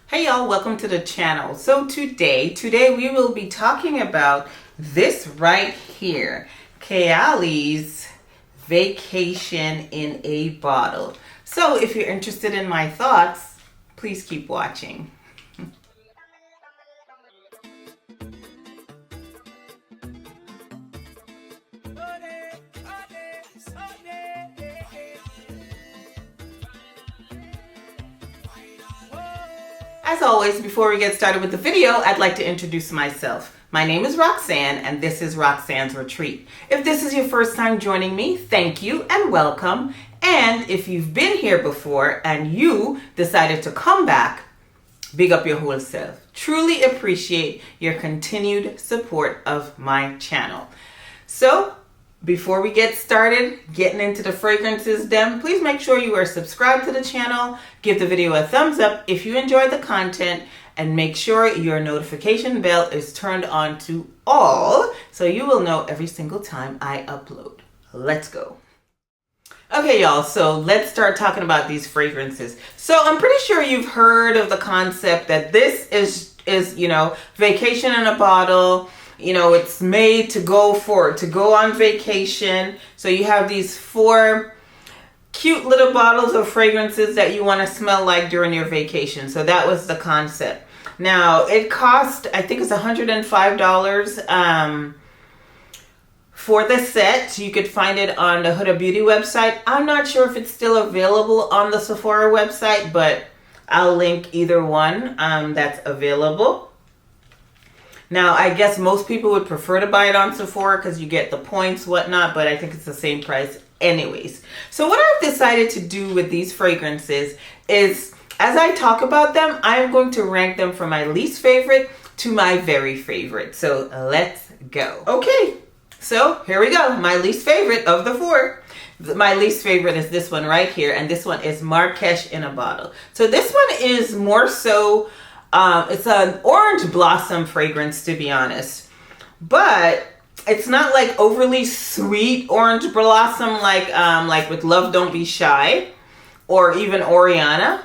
Hey y'all, welcome to the channel. So today we will be talking about this right here, Kayali's Vacation in a Bottle. So if you're interested in my thoughts, please keep watching. As always, before we get started with the video, I'd like to introduce myself. My name is Roxanne, and this is Roxanne's Retreat. If this is your first time joining me, thank you and welcome. And if you've been here before and you decided to come back, big up your whole self. Truly appreciate your continued support of my channel. So, before we get started getting into the fragrances then, please make sure you are subscribed to the channel, give the video a thumbs up if you enjoyed the content, and make sure your notification bell is turned on to all so you will know every single time I upload. Let's go. Okay, y'all, so let's start talking about these fragrances. So I'm pretty sure you've heard of the concept that this is vacation in a bottle. It's made to go on vacation. So you have these 4 cute little bottles of fragrances that you want to smell like during your vacation. So that was the concept. Now it cost, I think it's $105 for the set. You could find it on the Huda Beauty website. I'm not sure if it's still available on the Sephora website, but I'll link either one that's available. Now, I guess most people would prefer to buy it on Sephora because you get the points, whatnot, but I think it's the same price anyways. So what I've decided to do with these fragrances is, as I talk about them, I am going to rank them from my least favorite to my very favorite. So let's go. Okay, so here we go. My least favorite of the 4. My least favorite is this one right here, and this one is Marrakesh in a Bottle. So this one is more so... it's an orange blossom fragrance, to be honest, but it's not like overly sweet orange blossom like with Love Don't Be Shy or even Oriana.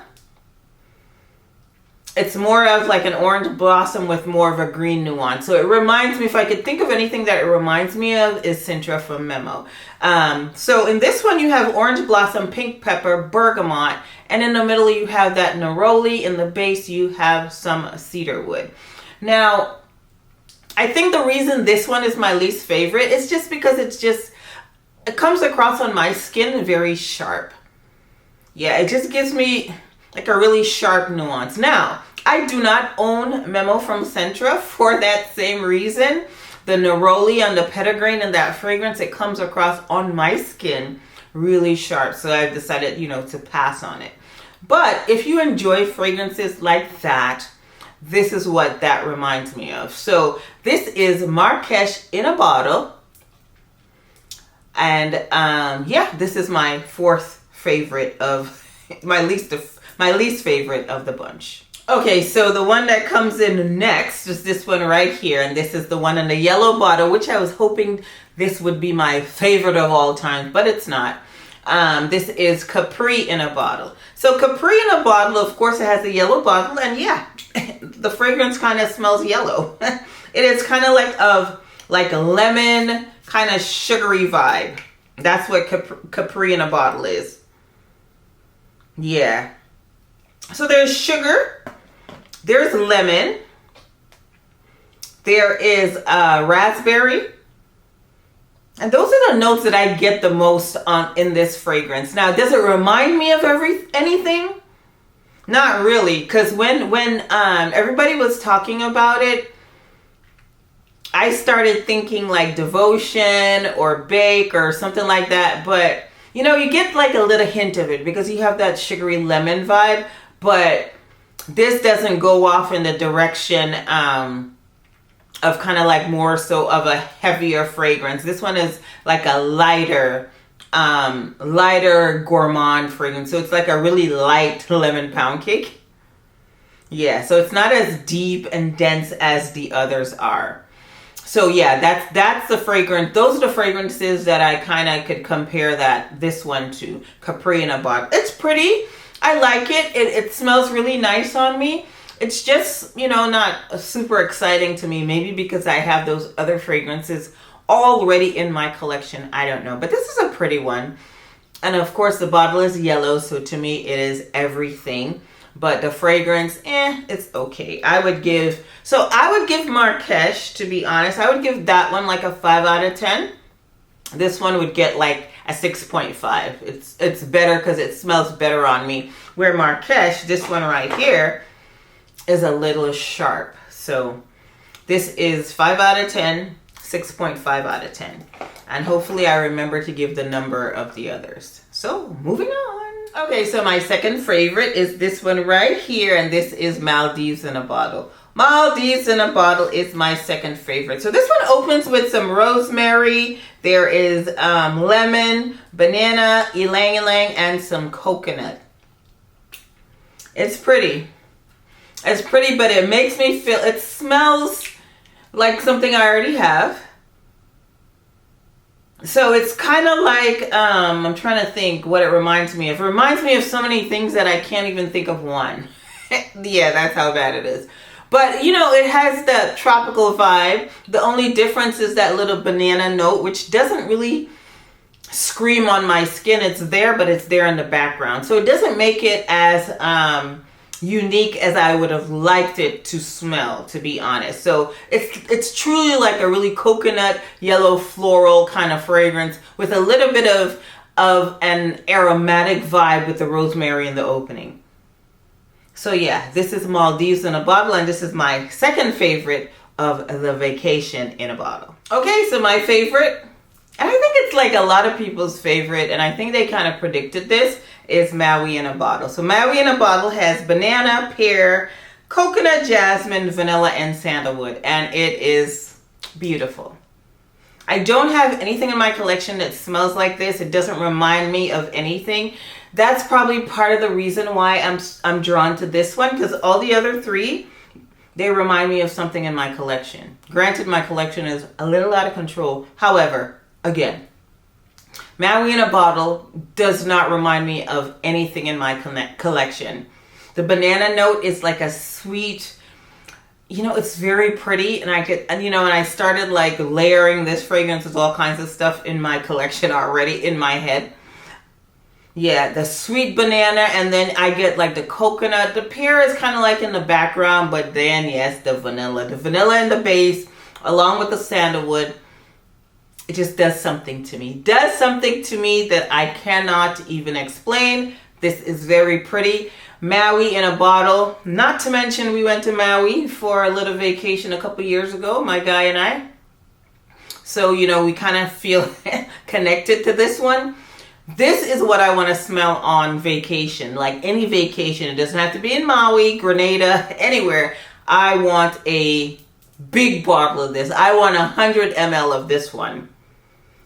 It's more of like an orange blossom with more of a green nuance. So it reminds me, if I could think of anything that it reminds me of, is Sintra from Memo. So in this one you have orange blossom, pink pepper, bergamot, and in the middle you have that neroli. In the base you have some cedar wood. Now, I think the reason this one is my least favorite is just because it comes across on my skin very sharp. Yeah, it just gives me like a really sharp nuance. Now, I do not own Memo from Sintra for that same reason. The neroli and the petitgrain and that fragrance, it comes across on my skin really sharp. So I've decided, to pass on it. But if you enjoy fragrances like that, this is what that reminds me of. So this is Marrakesh in a Bottle. And this is my 4th favorite of my least favorite of the bunch. Okay, so the one that comes in next is this one right here, and this is the one in the yellow bottle, which I was hoping this would be my favorite of all time, but it's not. This is Capri in a Bottle. So Capri in a Bottle, of course, it has a yellow bottle, and yeah, the fragrance kind of smells yellow. It is kind of like a lemon, kind of sugary vibe. That's what Capri in a Bottle is. Yeah. So there's sugar, there's lemon, there is raspberry, and those are the notes that I get the most in this fragrance. Now, does it remind me of anything? Not really, because when everybody was talking about it, I started thinking like Devotion or Bake or something like that, but you get like a little hint of it because you have that sugary lemon vibe, but this doesn't go off in the direction of kind of like more so of a heavier fragrance. This one is like a lighter gourmand fragrance. So it's like a really light lemon pound cake. Yeah, so it's not as deep and dense as the others are. So yeah, that's the fragrance. Those are the fragrances that I kind of could compare this one to. Capri in a Bottle. It's pretty. I like it. It smells really nice on me. It's just, not super exciting to me. Maybe because I have those other fragrances already in my collection. I don't know. But this is a pretty one. And of course, the bottle is yellow. So to me, it is everything. But the fragrance, it's okay. I would give Marrakesh, to be honest, I would give that one like a 5 out of 10. This one would get like a 6.5. It's better because it smells better on me. Where Marrakesh, this one right here, is a little sharp. So this is 5 out of 10, 6.5 out of 10. And hopefully I remember to give the number of the others. So moving on. Okay, so my second favorite is this one right here. And this is Maldives in a Bottle. Maldives in a Bottle is my second favorite. So this one opens with some rosemary. There is lemon, banana, ylang ylang, and some coconut. It's pretty. It's pretty, but it makes me feel, it smells like something I already have. So it's kind of like, I'm trying to think what it reminds me of. It reminds me of so many things that I can't even think of one. Yeah, that's how bad it is. But, it has that tropical vibe. The only difference is that little banana note, which doesn't really scream on my skin. It's there, but it's there in the background. So it doesn't make it as unique as I would have liked it to smell, to be honest. So it's truly like a really coconut, yellow, floral kind of fragrance with a little bit of an aromatic vibe with the rosemary in the opening. So yeah, this is Maldives in a Bottle, and this is my second favorite of the Vacation in a Bottle. Okay, so my favorite, and I think it's like a lot of people's favorite, and I think they kind of predicted this, is Maui in a Bottle. So Maui in a Bottle has banana, pear, coconut, jasmine, vanilla, and sandalwood, and it is beautiful. I don't have anything in my collection that smells like this. It doesn't remind me of anything. That's probably part of the reason why I'm drawn to this one, because all the other three, they remind me of something in my collection. Granted, my collection is a little out of control. However, again, Maui in a Bottle does not remind me of anything in my collection. The banana note is like a sweet, it's very pretty, and I started like layering this fragrance with all kinds of stuff in my collection already in my head. Yeah, the sweet banana, and then I get like the coconut. The pear is kind of like in the background, but then yes, the vanilla. The vanilla in the base, along with the sandalwood, it just does something to me. Does something to me that I cannot even explain. This is very pretty. Maui in a Bottle. Not to mention we went to Maui for a little vacation a couple years ago, my guy and I. So, we kind of feel connected to this one. This is what I want to smell on vacation, like any vacation. It doesn't have to be in Maui, Grenada, anywhere. I want a big bottle of this. I want 100 ml of this one.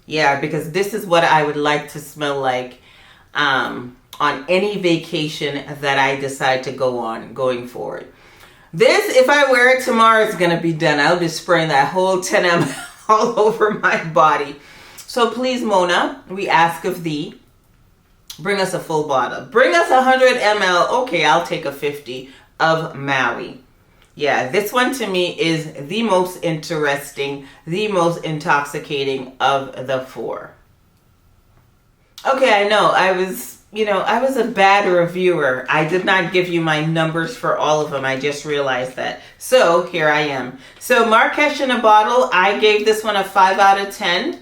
Yeah, because this is what I would like to smell like on any vacation that I decide to go on going forward. This, if I wear it tomorrow, it's going to be done. I'll be spraying that whole 10 ml all over my body. So please, Mona, we ask of thee, bring us a full bottle. Bring us 100 ml. Okay, I'll take a 50 of Maui. Yeah, this one to me is the most interesting, the most intoxicating of the four. Okay, I know, I was a bad reviewer. I did not give you my numbers for all of them. I just realized that. So here I am. So Marrakesh in a Bottle, I gave this one a 5 out of 10.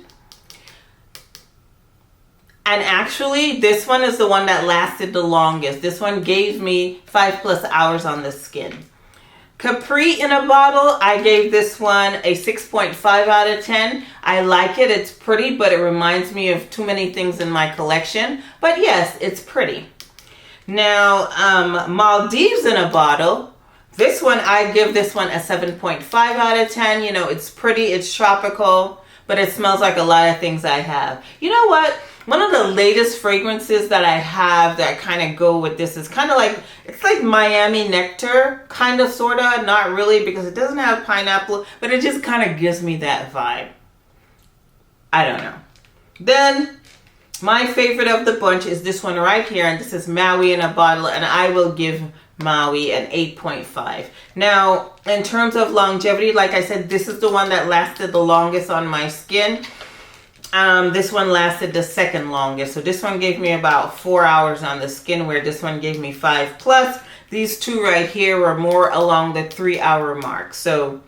And actually, this one is the one that lasted the longest. This one gave me 5+ hours on the skin. Capri in a Bottle, I gave this one a 6.5 out of 10. I like it. It's pretty, but it reminds me of too many things in my collection. But yes, it's pretty. Now, Maldives in a Bottle, this one, I give this one a 7.5 out of 10. It's pretty, it's tropical, but it smells like a lot of things I have. You know what? One of the latest fragrances that I have that kind of go with this is kind of like, it's like Miami Nectar, kind of, sort of, not really, because it doesn't have pineapple, but it just kind of gives me that vibe. I don't know. Then, my favorite of the bunch is this one right here, and this is Maui in a Bottle, and I will give Maui, and 8.5. Now, in terms of longevity, like I said, this is the one that lasted the longest on my skin. This one lasted the second longest. So this one gave me about 4 hours on the skin, where this one gave me 5+. These two right here were more along the 3-hour mark. So,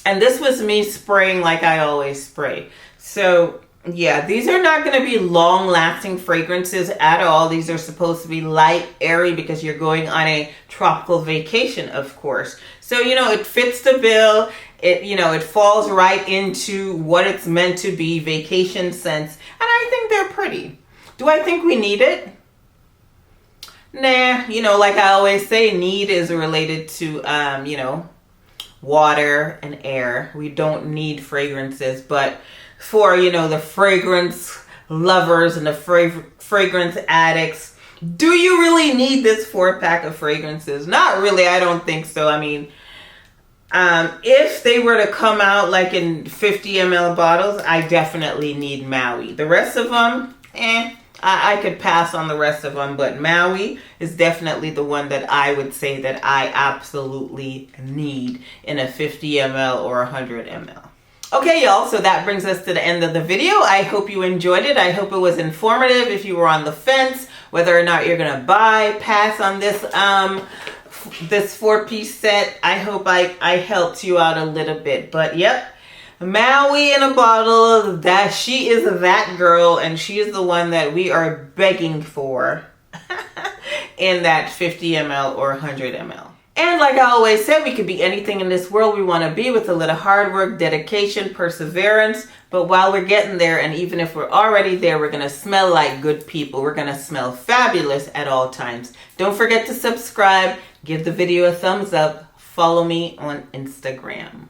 and this was me spraying like I always spray. So yeah, these are not going to be long-lasting fragrances at all. These are supposed to be light, airy, because you're going on a tropical vacation, of course. So, you know, it fits the bill. It, you know, it falls right into what it's meant to be, vacation scents. And I think they're pretty. Do I think we need it? Nah, you know, like I always say, need is related to, you know, water and air. We don't need fragrances, but for, you know, the fragrance lovers and the fragrance addicts, do you really need this 4-pack of fragrances? Not really, I don't think so. I mean, if they were to come out like in 50 ml bottles, I definitely need Maui. The rest of them, I could pass on the rest of them, but Maui is definitely the one that I would say that I absolutely need in a 50 ml or 100 ml. Okay, y'all, so that brings us to the end of the video. I hope you enjoyed it. I hope it was informative. If you were on the fence, whether or not you're going to pass on this this 4-piece set, I hope I helped you out a little bit. But yep, Maui in a bottle, that she is that girl, and she is the one that we are begging for in that 50 ml or 100 ml. And like I always said, we could be anything in this world we want to be with a little hard work, dedication, perseverance. But while we're getting there, and even if we're already there, we're going to smell like good people. We're going to smell fabulous at all times. Don't forget to subscribe, give the video a thumbs up, follow me on Instagram.